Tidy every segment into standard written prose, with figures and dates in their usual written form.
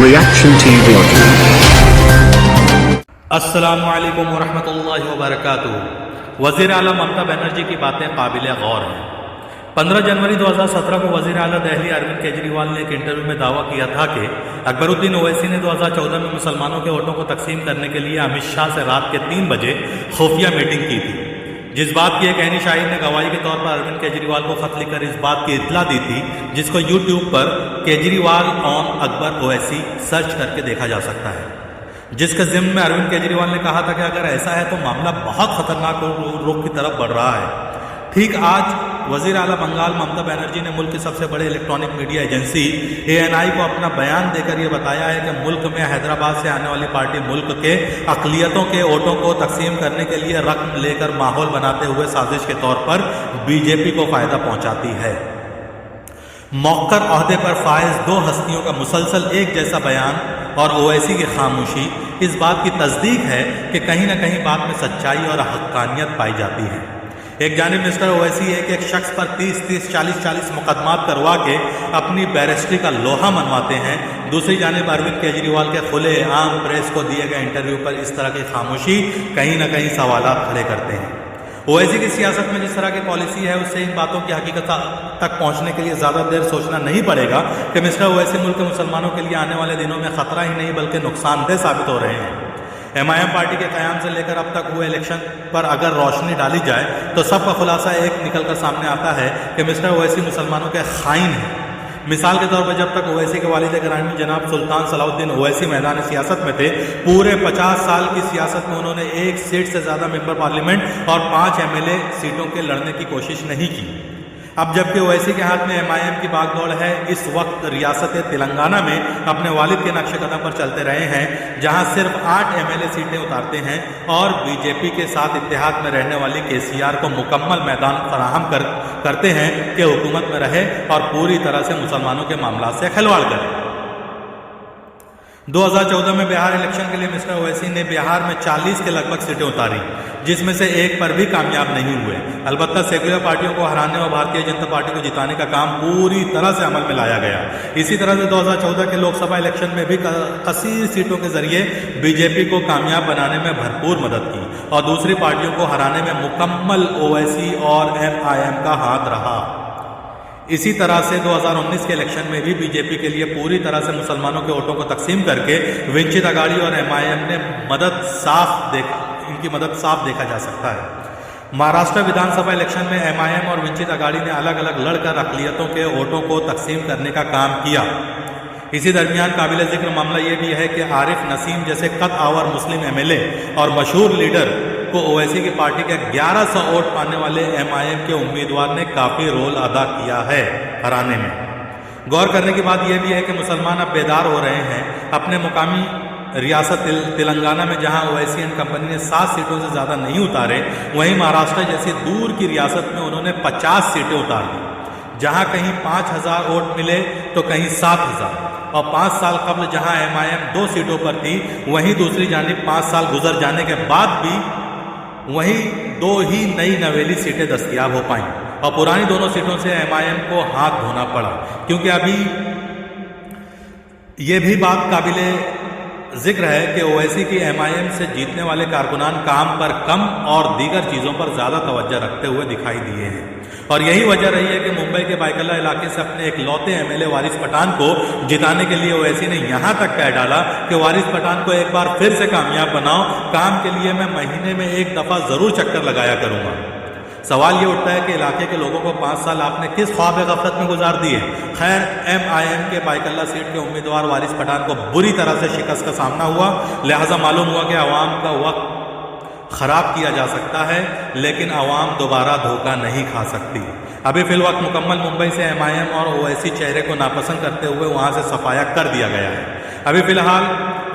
Reaction TV Audio. अस्सलामुअलैकुम वरहमतुल्लाहि वबरकातुहू। वज़ीर आला ममता बनर्जी की बातें काबिल गौर हैं। 15 जनवरी 2017 को वज़ीर आला दिल्ली अरविंद केजरीवाल ने एक इंटरव्यू में दावा किया था कि अकबरुद्दीन ओवैसी ने 2014 में मुसलमानों के वोटों को तकसीम करने के लिए अमित शाह से रात के 3 बजे खुफिया मीटिंग की थी। जिस बात की एक अहनी शाहिद ने गवाही के तौर पर अरविंद केजरीवाल को खत लिखकर इस बात की इत्तला दी थी, जिसको यूट्यूब पर केजरीवाल ऑन अकबर ओवैसी सर्च करके देखा जा सकता है, जिसके ज़िम्न में अरविंद केजरीवाल ने कहा था कि अगर ऐसा है तो मामला बहुत खतरनाक रुख की तरफ बढ़ रहा है। ठीक आज वज़ीर आला बंगाल ममता बनर्जी ने मुल्क की सबसे बड़े इलेक्ट्रॉनिक मीडिया एजेंसी ANI को अपना बयान देकर यह बताया है कि मुल्क में हैदराबाद से आने वाली पार्टी मुल्क के अक़लियतों के वोटों को तकसीम करने के लिए रकम लेकर माहौल बनाते हुए साजिश के तौर पर बीजेपी को फ़ायदा पहुंचाती है। मौक़र ओहदे पर फायज दो हस्तियों का मुसलसल एक जैसा बयान और ओवैसी की खामोशी इस बात की तस्दीक है कि कहीं ना कहीं बात में सच्चाई और हक्कानियत पाई जाती है। एक जानिब मिस्टर ओवैसी एक शख्स पर 30-30, 40-40 मुकदमात करवा के अपनी बैरिस्ट्री का लोहा मनवाते हैं, दूसरी जानिब अरविंद केजरीवाल के खुले आम प्रेस को दिए गए इंटरव्यू पर इस तरह की खामोशी कहीं ना कहीं सवालात खड़े करते हैं। ओवैसी की सियासत में जिस तरह की पॉलिसी है उससे इन बातों की हकीकत तक पहुंचने के लिए ज़्यादा देर सोचना नहीं पड़ेगा कि मिस्टर ओवैसी मुल्क के मुसलमानों के लिए आने वाले दिनों में खतरा ही नहीं बल्कि नुकसानदेह साबित हो रहे हैं। MIM पार्टी के क़याम से लेकर अब तक हुए इलेक्शन पर अगर रोशनी डाली जाए तो सबका खुलासा एक निकलकर सामने आता है कि मिस्टर ओवैसी मुसलमानों के खाइन हैं। मिसाल के तौर पर जब तक ओवैसी के वालिद ग्रामी जनाब सुल्तान सलाउद्दीन ओवैसी मैदान सियासत में थे, पूरे 50 साल की सियासत में उन्होंने एक सीट से ज़्यादा मेंबर पार्लियामेंट और 5 MLA सीटों के लड़ने की कोशिश नहीं की। अब जबकि ओवैसी के हाथ में MIM की बागडोर है, इस वक्त रियासत तेलंगाना में अपने वालिद के नक्शे कदम पर चलते रहे हैं, जहां सिर्फ 8 MLA सीटें उतारते हैं और बीजेपी के साथ इत्तेहाद में रहने वाली KCR को मुकम्मल मैदान फराहम करते हैं कि हुकूमत में रहे और पूरी तरह से मुसलमानों के मामला से खिलवाड़ करे। 2014 में बिहार इलेक्शन के लिए मिस्टर ओवैसी ने बिहार में 40 के लगभग सीटें उतारी, जिसमें से एक पर भी कामयाब नहीं हुए। अलबत्ता सेकुलर पार्टियों को हराने और भारतीय जनता पार्टी को जिताने का काम पूरी तरह से अमल में लाया गया। इसी तरह से 2014 के लोकसभा इलेक्शन में भी कसीर सीटों के जरिए बीजेपी को कामयाब बनाने में भरपूर मदद की और दूसरी पार्टियों को हराने में मुकम्मल ओवैसी और MIM का हाथ रहा। इसी तरह से 2019 के इलेक्शन में भी बीजेपी के लिए पूरी तरह से मुसलमानों के वोटों को तकसीम करके वंचित अघाड़ी और MIM ने इनकी मदद साफ देखा जा सकता है। महाराष्ट्र विधानसभा इलेक्शन में MIM और वंचित अघाड़ी ने अलग अलग लड़कर अक़लियतों के वोटों को तकसीम करने का काम किया। इसी दरमियान काबिल जिक्र मामला ये भी है कि आरिफ नसीम जैसे कद आवर मुस्लिम MLA और मशहूर लीडर को ओवैसी की पार्टी के 1100 वोट पाने वाले MIM के उम्मीदवार ने काफ़ी रोल अदा किया है हराने में। गौर करने की बात यह भी है कि मुसलमान अब बेदार हो रहे हैं। अपने मुकामी रियासत तेलंगाना में जहां ओवैसी एंड कंपनी ने 7 सीटों से ज़्यादा नहीं उतारे, वहीं महाराष्ट्र जैसी दूर की रियासत में उन्होंने 50 सीटें उतार दी, जहां कहीं 5000 वोट मिले तो कहीं 7000। और 5 साल कबल जहां MIM 2 सीटों पर थी, वहीं दूसरी जानिब 5 साल गुजर जाने के बाद भी वहीं 2 ही नई नवेली सीटें दस्तयाब हो पाईं और पुरानी दोनों सीटों से MIM को हाथ धोना पड़ा, क्योंकि अभी ये भी बात काबिले जिक्र है कि ओवैसी की MIM से जीतने वाले कारकुनान काम पर कम और दीगर चीज़ों पर ज़्यादा तवज्जो रखते हुए दिखाई दिए हैं। और यही वजह रही है कि मुंबई के बायकल्ला इलाके से अपने इकलौते MLA वारिस पठान को जिताने के लिए ओवैसी ने यहाँ तक कह डाला कि वारिस पठान को एक बार फिर से कामयाब बनाओ, काम के लिए मैं महीने में 1 दफ़ा ज़रूर चक्कर लगाया करूँगा। सवाल ये उठता है कि इलाके के लोगों को 5 साल आपने किस ख्वाब गफलत में गुजार दिए। खैर, MIM के बायकल्ला सीट के उम्मीदवार वारिस पठान को बुरी तरह से शिकस्त का सामना हुआ, लिहाजा मालूम हुआ कि अवाम का वक्त ख़राब किया जा सकता है, लेकिन अवाम दोबारा धोखा नहीं खा सकती। अभी फिलवक्त मुकम्मल मुंबई से MIM और ओवैसी चेहरे को नापसंद करते हुए वहाँ से सफाया कर दिया गया है। अभी फ़िलहाल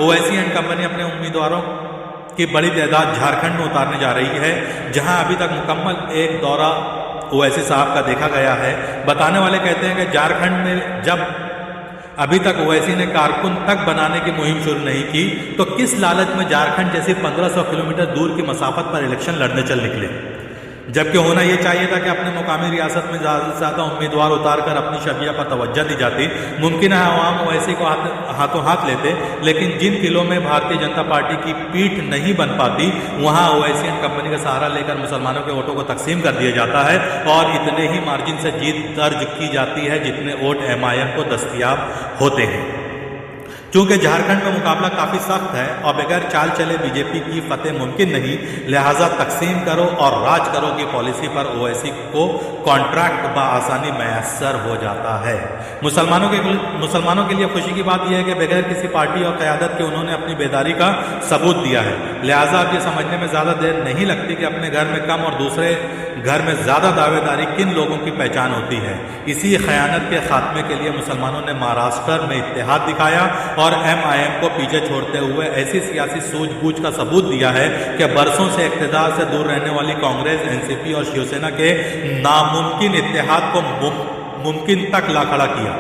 ओवैसी एंड कंपनी अपने उम्मीदवारों की बड़ी तादाद झारखंड में उतारने जा रही है, जहां अभी तक मुकम्मल एक दौरा ओवैसी साहब का देखा गया है। बताने वाले कहते हैं कि झारखंड में जब अभी तक ओवैसी ने कारकुन तक बनाने की मुहिम शुरू नहीं की, तो किस लालच में झारखंड जैसी 1500 किलोमीटर दूर की मसाफत पर इलेक्शन लड़ने चल निकले। जबकि होना ये चाहिए था कि अपने मुकामी रियासत में ज़्यादा से ज़्यादा उम्मीदवार उतार कर अपनी शबिया पर तवज्जो दी जाती। मुमकिन है अवाम ओवैसी को हाथों हाथ लेते, लेकिन जिन किलों में भारतीय जनता पार्टी की पीठ नहीं बन पाती वहाँ ओवैसी एंड कंपनी का सहारा लेकर मुसलमानों के वोटों को तकसीम कर दिया जाता है और इतने ही मार्जिन से जीत दर्ज की जाती है जितने वोट MIM को दस्तयाब होते हैं। चूंकि झारखंड में मुकाबला काफ़ी सख्त है और बगैर चाल चले बीजेपी की फतेह मुमकिन नहीं, लिहाजा तकसीम करो और राज करो की पॉलिसी पर ओवैसी को कॉन्ट्रैक्ट बआसानी मैसर हो जाता है। मुसलमानों के लिए खुशी की बात यह है कि बगैर किसी पार्टी और क़यादत के उन्होंने अपनी बेदारी का सबूत दिया है। लिहाजा अब ये समझने में ज़्यादा देर नहीं लगती कि अपने घर में कम और दूसरे घर में ज़्यादा दावेदारी किन लोगों की पहचान होती है। इसी खयानत के खात्मे के लिए मुसलमानों ने महाराष्ट्र में इत्तेहाद दिखाया और MIM को पीछे छोड़ते हुए ऐसी सियासी सूझबूझ का सबूत दिया है कि बरसों से इक़्तिदार से दूर रहने वाली कांग्रेस, NCP और शिवसेना के नामुमकिन इत्तेहाद को मुमकिन तक ला खड़ा किया।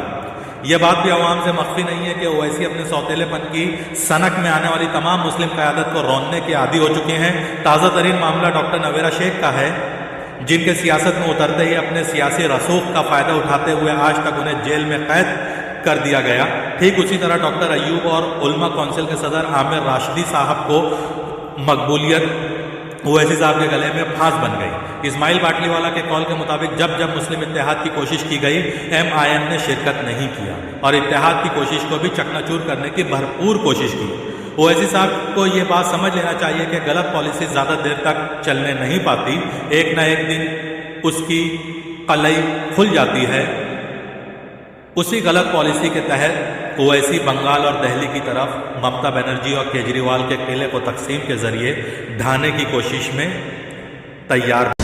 यह बात भी अवाम से मख्फी नहीं है कि ओवैसी अपने सौतेलेपन की सनक में आने वाली तमाम मुस्लिम क़यादत को रौंदने के आदी हो चुके हैं। ताज़ा तरीन मामला डॉक्टर नवेरा शेख का है, जिनके सियासत में उतरते ही अपने सियासी रसूख का फ़ायदा उठाते हुए आज तक उन्हें जेल में कैद कर दिया गया। ठीक उसी तरह डॉक्टर अयूब और उलमा काउंसिल के सदर आमिर राशिदी साहब को मकबूलियत ओवैसी साहब के गले में फांस बन गई। इस्माइल बाटलीवाला के कॉल के मुताबिक जब जब मुस्लिम इत्तेहाद की कोशिश की गई MIM ने शिरकत नहीं किया और इत्तेहाद की कोशिश को भी चकनाचूर करने की भरपूर कोशिश की। ओवैसी साहब को ये बात समझ लेना चाहिए कि गलत पॉलिसी ज़्यादा देर तक चलने नहीं पाती, एक न एक दिन उसकी कलई खुल जाती है। उसी गलत पॉलिसी के तहत ओवैसी बंगाल और दिल्ली की तरफ ममता बनर्जी और केजरीवाल के किले को तकसीम के जरिए ढाने की कोशिश में तैयार